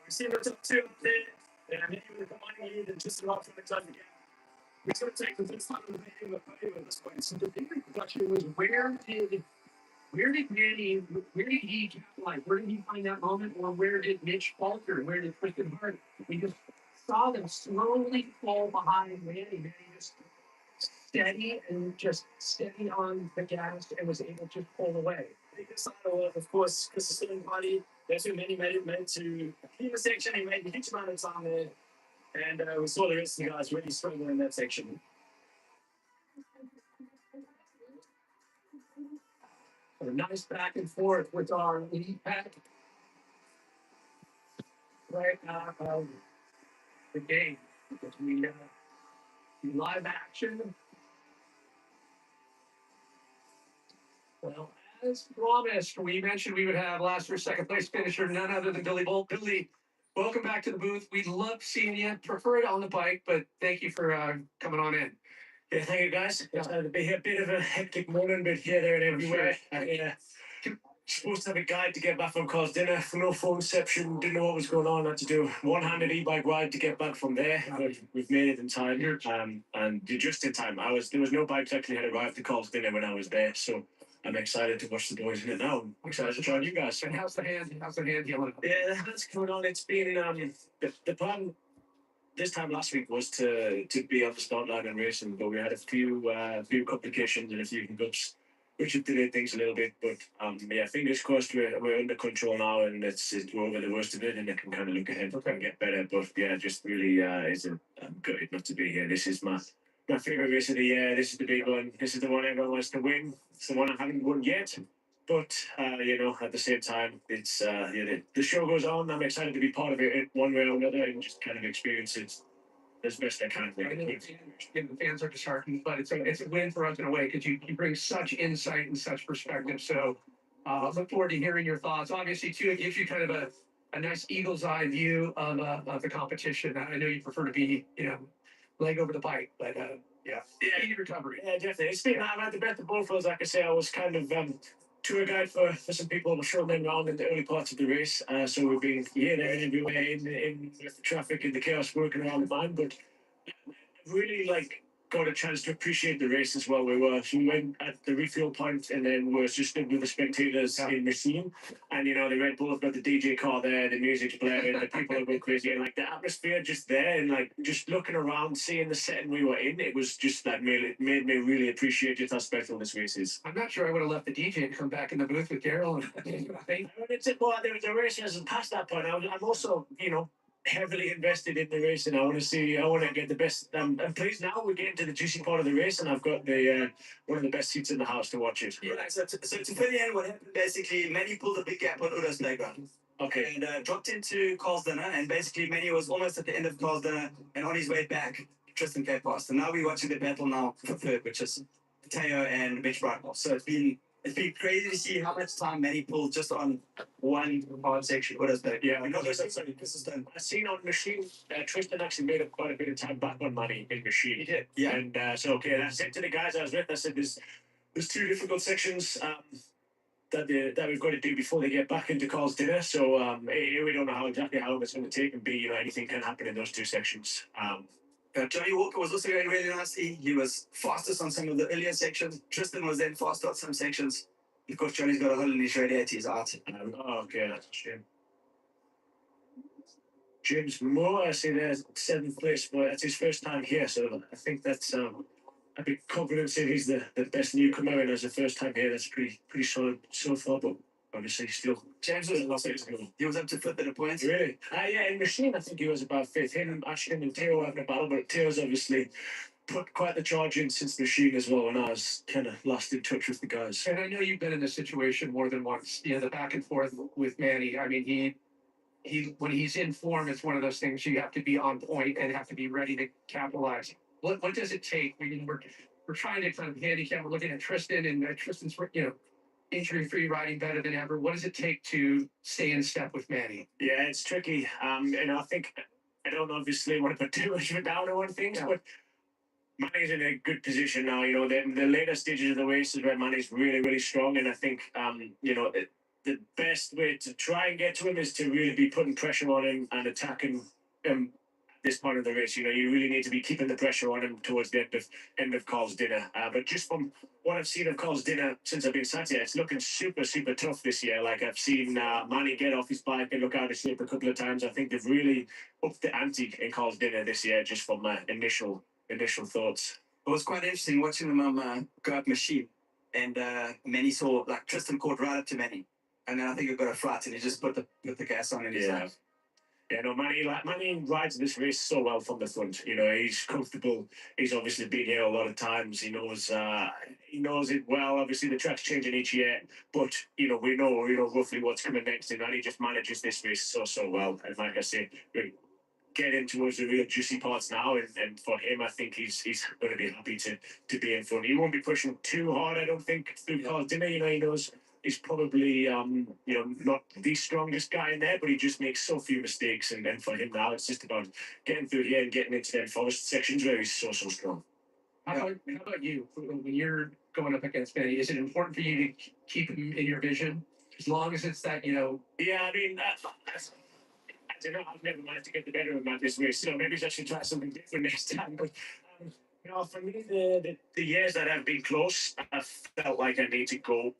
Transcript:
We see the top two up there, and then you would come on lead and just about from the time again. It's going to take the first time of the video of this point. So the big question was where did he capitalize? Where did he find that moment, or where did Mitch falter? Where did Tristan Hart? We just saw them slowly fall behind Manny. Manny just steady on the gas and was able to pull away. Of course, Chris is still in body. That's who Manny made to clean the section. He made a huge amount of time there, and we saw the rest of the guys really struggle in that section. A nice back and forth with our lead pack right out of the game because we live action. Well, as promised, we mentioned we would have last or second place finisher, none other than Billy Bolt. Billy, welcome back to the booth. We love seeing you. Prefer it on the bike, but thank you for coming on in. Yeah, thank you, guys. Excited to be here. A bit of a hectic morning, but here, there, and everywhere. Supposed to have a guide to get back from Carl's dinner. No phoneception, didn't know what was going on. Had to do one-handed e-bike ride to get back from there. But we've made it in time, and just in time. There was no bikes actually had arrived to Carl's dinner when I was there, so I'm excited to watch the boys in it now. I'm excited to join you guys. And how's the hand? How's the hand healing? Yeah, that's going on. It's been the plan this time last week was to be on the start line and racing, but we had a few complications and a few hiccups, which have delayed things a little bit. But fingers crossed we're under control now, and we're over the worst of it, and I can kind of look ahead and get better. But just really I'm gutted not to be here. This is my favorite race of the year. This is the big one. This is the one everyone wants to win. It's the one I haven't won yet. But at the same time, it's the show goes on. I'm excited to be part of it one way or another and just kind of experience it as best I can. The fans are disheartened, but it's a win for us in a way because you bring such insight and such perspective. So look forward to hearing your thoughts. Obviously, too, it gives you kind of a nice eagle's eye view of the competition. I know you prefer to be leg over the bike, but speedy recovery. Yeah, definitely. I've had the best of both worlds. Like I say, I was kind of tour guide for some people who were showing them around in the early parts of the race. So we've been here, there, and everywhere in the traffic and the chaos working around the mine. But really, got a chance to appreciate the race as well. We went at the refuel point and then we just stood with the spectators in machine. And, the Red Bull have got the DJ car there, the music's blaring, the people are going crazy. And, the atmosphere just there and, just looking around, seeing the setting we were in, it was just, it made me really appreciate just how special this race is. I'm not sure I would have left the DJ and come back in the booth with Daryl. The race hasn't passed that point. I'm also, heavily invested in the race, and I want to get the best. I'm pleased now we're getting to the juicy part of the race, and I've got the one of the best seats in the house to watch it. Yeah, so to fill you in, what happened basically, Manny pulled a big gap on Bull Erzbergrodeo. Okay. And dropped into Carl's dinner, and basically Manny was almost at the end of Carl's dinner, and on his way back, Tristan came past. And now we're watching the battle now for third, which is Teo and Mitch Brightwell. So it's been crazy to see how much time Manny pulled just on one hard section. What is that? Yeah, I've seen on machine, Tristan actually made up quite a bit of time back on Manny in machine. He did. Yeah. And I said to the guys I was with, I said there's two difficult sections that we've got to do before they get back into Carl's dinner. So we don't know exactly how long it's going to take, and B, anything can happen in those two sections. Johnny Walker was also going really nicely. He was fastest on some of the earlier sections. Tristan was then faster on some sections. Of course, Johnny's got a hole in his radiator. He's out. Okay, that's a shame. James Moore, I see there's 7th place, but that's his first time here, so I think that's a big confidence in he's the best newcomer, and as a first time here, that's pretty solid so far, but obviously still. James was up to 5th at a point. Really? In machine, I think he was about 5th. Him, Ashton, and Teo having a battle, but Teo's obviously put quite the charge in since machine as well, and I was kind of lost in touch with the guys. And I know you've been in this situation more than once. The back and forth with Manny. I mean, he when he's in form, it's one of those things you have to be on point and have to be ready to capitalize. What does it take? I mean, we're trying to kind of handicap. We're looking at Tristan, and Tristan's injury-free, riding better than ever. What does it take to stay in step with Manny? Yeah, it's tricky. And I think I don't obviously want to put too much of it down on things, but Manny's in a good position now. The later stages of the race is where Manny's really, really strong, and I think the the best way to try and get to him is to really be putting pressure on him and attacking him at this point of the race. You know, you really need to be keeping the pressure on him towards the end of Carl's dinner. But just from what I've seen of Carl's dinner since I've been sat here, it's looking super tough this year. Like I've seen Manny get off his bike and look out of shape a couple of times. I think they've really upped the ante in Carl's dinner this year, just from my initial thoughts. It was quite interesting watching them go up machine, and Manny saw like Tristan caught right up to Manny, and then I think he got a flat and he just put the gas on and he's Yeah. like, Yeah, no, Manny rides this race so well from the front. You know, he's comfortable. He's obviously been here a lot of times. He knows it well. Obviously, the track's changing each year, but you know, we know roughly what's coming next, and Manny just manages this race so well. And like I say, we're getting towards the real juicy parts now, and for him, I think he's going to be happy to be in front. He won't be pushing too hard, I don't think, through Carl's dinner. You know, he knows he's probably not the strongest guy in there, but he just makes so few mistakes. And for him now, it's just about getting through here and getting into them forest sections where he's so strong. How about you? When you're going up against Manny, is it important for you to keep him in your vision? As long as it's that, Yeah, I mean, I don't know. I've never managed to get the better of him at this race, so maybe I should try something different next time. But for me, the years that have been close, I felt like I need to go